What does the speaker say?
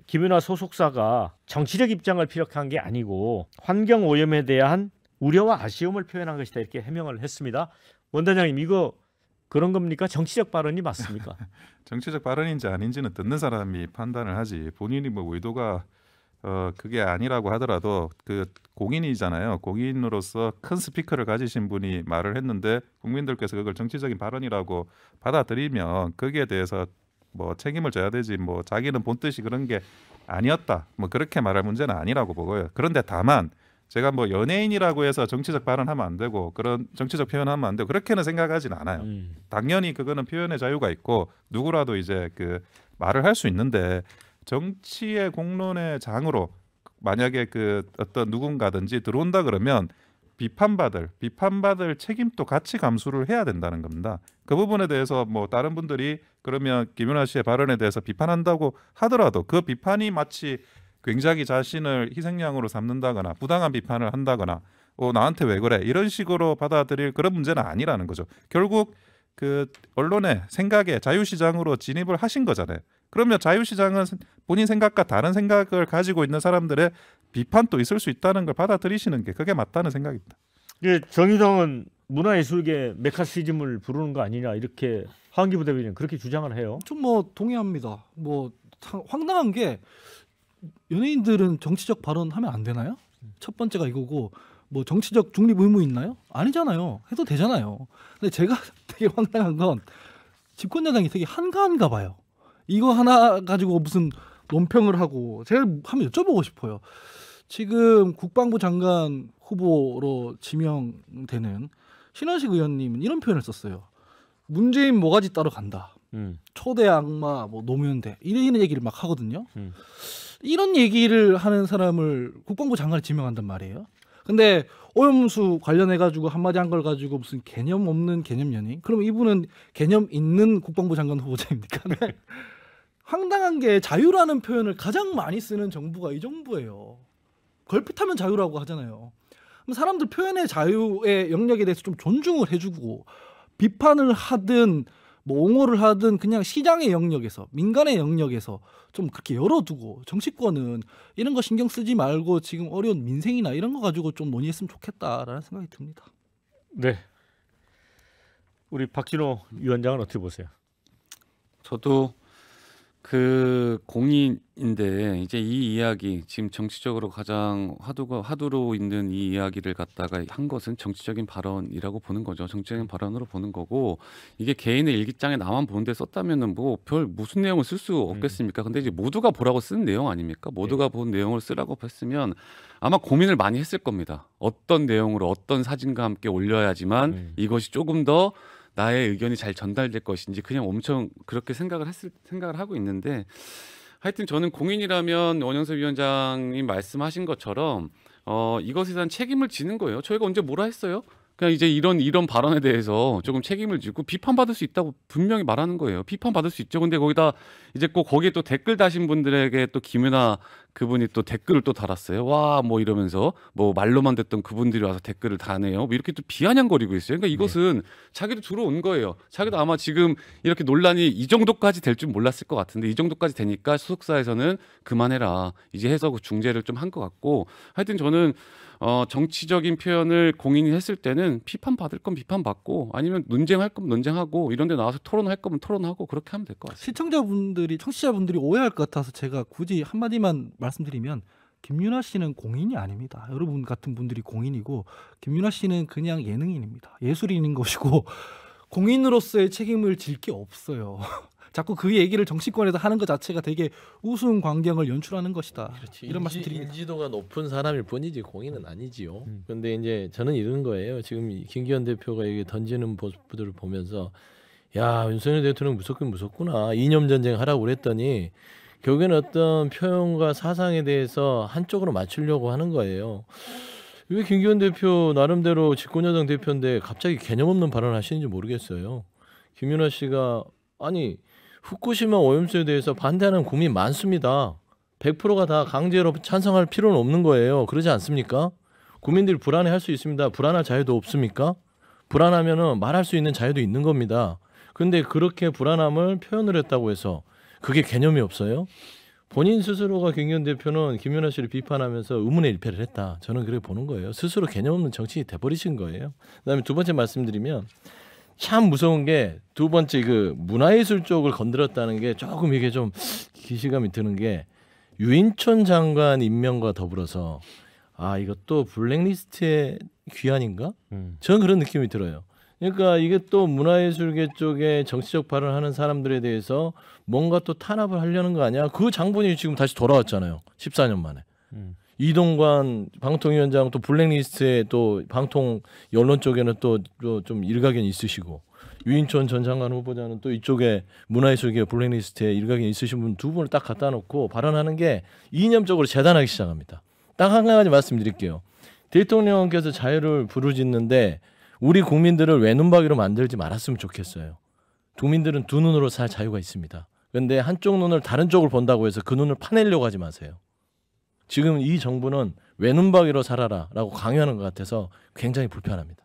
김윤아 소속사가 정치적 입장을 피력한 게 아니고 환경 오염에 대한 우려와 아쉬움을 표현한 것이다 이렇게 해명을 했습니다. 원단장님 이거 그런 겁니까? 정치적 발언이 맞습니까? 정치적 발언인지 아닌지는 듣는 사람이 판단을 하지 본인이 뭐 의도가 그게 아니라고 하더라도 그 공인이잖아요. 공인으로서 큰 스피커를 가지신 분이 말을 했는데 국민들께서 그걸 정치적인 발언이라고 받아들이면 거기에 대해서 뭐 책임을 져야 되지 뭐 자기는 본 뜻이 그런 게 아니었다 뭐 그렇게 말할 문제는 아니라고 보고요. 그런데 다만 제가 뭐 연예인이라고 해서 정치적 발언하면 안 되고 그런 정치적 표현하면 안 되고 그렇게는 생각하진 않아요. 당연히 그거는 표현의 자유가 있고 누구라도 이제 그 말을 할 수 있는데 정치의 공론의 장으로 만약에 그 어떤 누군가든지 들어온다 그러면 비판받을 책임도 같이 감수를 해야 된다는 겁니다. 그 부분에 대해서 뭐 다른 분들이 그러면 김윤아 씨의 발언에 대해서 비판한다고 하더라도 그 비판이 마치 굉장히 자신을 희생양으로 삼는다거나 부당한 비판을 한다거나 나한테 왜 그래 이런 식으로 받아들일 그런 문제는 아니라는 거죠. 결국 그 언론의 생각에 자유시장으로 진입을 하신 거잖아요. 그러면 자유시장은 본인 생각과 다른 생각을 가지고 있는 사람들의 비판도 있을 수 있다는 걸 받아들이시는 게 그게 맞다는 생각입니다. 예, 정의당은 문화예술계 메카시즘을 부르는 거 아니냐 이렇게 하은기 부대변인 그렇게 주장을 해요. 좀 뭐 동의합니다. 뭐 황당한 게 연예인들은 정치적 발언하면 안 되나요? 첫 번째가 이거고 뭐 정치적 중립 의무 있나요? 아니잖아요. 해도 되잖아요. 근데 제가 되게 황당한 건 집권 여당이 되게 한가한가 봐요. 이거 하나 가지고 무슨 논평을 하고 제가 한번 여쭤보고 싶어요. 지금 국방부 장관 후보로 지명되는 신원식 의원님은 이런 표현을 썼어요. 문재인 모가지 따러 간다. 초대 악마 뭐 노무현대 이런 얘기를 막 하거든요. 이런 얘기를 하는 사람을 국방부 장관을 지명한단 말이에요. 근데 오염수 관련해 가지고 한마디 한 걸 가지고 무슨 개념 없는 개념 연예인? 그럼 이분은 개념 있는 국방부 장관 후보자입니까? 네. 황당한 게 자유라는 표현을 가장 많이 쓰는 정부가 이 정부예요. 걸핏하면 자유라고 하잖아요. 그럼 사람들 표현의 자유의 영역에 대해서 좀 존중을 해주고 비판을 하든 뭐 옹호를 하든 그냥 시장의 영역에서 민간의 영역에서 좀 그렇게 열어두고 정치권은 이런 거 신경 쓰지 말고 지금 어려운 민생이나 이런 거 가지고 좀 논의했으면 좋겠다라는 생각이 듭니다. 네, 우리 박진호 위원장은 어떻게 보세요? 저도 그 공인인데 이제 이 이야기 지금 정치적으로 가장 화두로 있는 이 이야기를 갖다가 한 것은 정치적인 발언이라고 보는 거죠. 정치적인 발언으로 보는 거고 이게 개인의 일기장에 나만 보는데 썼다면은 뭐 별 무슨 내용을 쓸 수 없겠습니까? 근데 이제 모두가 보라고 쓴 내용 아닙니까? 모두가 본 내용을 쓰라고 했으면 아마 고민을 많이 했을 겁니다. 어떤 내용으로 어떤 사진과 함께 올려야지만 이것이 조금 더 나의 의견이 잘 전달될 것인지 그냥 엄청 그렇게 생각을 하고 있는데 하여튼 저는 공인이라면 원영석 위원장이 말씀하신 것처럼 이것에 대한 책임을 지는 거예요. 저희가 언제 뭐라 했어요? 그냥 이제 이런 발언에 대해서 조금 책임을 지고 비판받을 수 있다고 분명히 말하는 거예요. 비판받을 수 있죠. 근데 거기다 이제 꼭 거기에 또 댓글 다신 분들에게 또 김윤아 그분이 또 댓글을 또 달았어요. 와, 뭐 이러면서 뭐 말로만 듣던 그분들이 와서 댓글을 다네요. 뭐 이렇게 또 비아냥거리고 있어요. 그러니까 이것은 자기도 들어온 거예요. 자기도 아마 지금 이렇게 논란이 이 정도까지 될 줄 몰랐을 것 같은데 이 정도까지 되니까 소속사에서는 그만해라. 이제 해서 그 중재를 좀 한 것 같고 하여튼 저는 정치적인 표현을 공인이 했을 때는 비판받을 건 비판받고 아니면 논쟁할 거면 논쟁하고 이런 데 나와서 토론할 거면 토론하고 그렇게 하면 될 것 같습니다. 청취자분들이 오해할 것 같아서 제가 굳이 한마디만 말씀드리면 김윤아 씨는 공인이 아닙니다. 여러분 같은 분들이 공인이고 김윤아 씨는 그냥 예능인입니다. 예술인인 것이고 공인으로서의 책임을 질 게 없어요. 자꾸 그 얘기를 정치권에서 하는 것 자체가 되게 우스운 광경을 연출하는 것이다. 그렇지. 이런 말씀드립니다. 인지도가 높은 사람일 뿐이지 공인은 아니지요. 그런데 이제 저는 이런 거예요. 지금 김기현 대표가 여기 던지는 모습들을 보면서 야 윤석열 대통령 무섭긴 무섭구나. 이념 전쟁 하라고 그랬더니 결국에는 어떤 표현과 사상에 대해서 한쪽으로 맞추려고 하는 거예요. 왜 김기현 대표 나름대로 집권여당 대표인데 갑자기 개념 없는 발언을 하시는지 모르겠어요. 김윤아 씨가 아니 후쿠시마 오염수에 대해서 반대하는 국민 많습니다. 100%가 다 강제로 찬성할 필요는 없는 거예요. 그러지 않습니까? 국민들이 불안해할 수 있습니다. 불안할 자유도 없습니까? 불안하면은 말할 수 있는 자유도 있는 겁니다. 근데 그렇게 불안함을 표현을 했다고 해서 그게 개념이 없어요? 본인 스스로가 김기현 대표는 김연아 씨를 비판하면서 의문의 일패를 했다. 저는 그렇게 보는 거예요. 스스로 개념 없는 정치인이 돼버리신 거예요. 그다음에 두 번째 말씀드리면 참 무서운 게 두 번째 그 문화예술 쪽을 건드렸다는 게 조금 이게 좀 기시감이 드는 게 유인촌 장관 임명과 더불어서 아 이것도 블랙리스트의 귀환인가? 저는 그런 느낌이 들어요. 그러니까 이게 또 문화예술계 쪽에 정치적 발언하는 사람들에 대해서 뭔가 또 탄압을 하려는 거 아니야? 그 장본인이 지금 다시 돌아왔잖아요. 14년 만에. 이동관 방통위원장 또 블랙리스트에 또 방통 언론 쪽에는 또 좀 일가견이 있으시고 유인촌 전 장관 후보자는 또 이쪽에 문화예술계 블랙리스트에 일가견이 있으신 분 두 분을 딱 갖다 놓고 발언하는 게 이념적으로 재단하기 시작합니다. 딱 한 가지 말씀드릴게요. 대통령께서 자유를 부르짖는데 우리 국민들을 외눈박이로 만들지 말았으면 좋겠어요. 국민들은 두 눈으로 살 자유가 있습니다. 그런데 한쪽 눈을 다른 쪽을 본다고 해서 그 눈을 파내려고 하지 마세요. 지금 이 정부는 외눈박이로 살아라라고 강요하는 것 같아서 굉장히 불편합니다.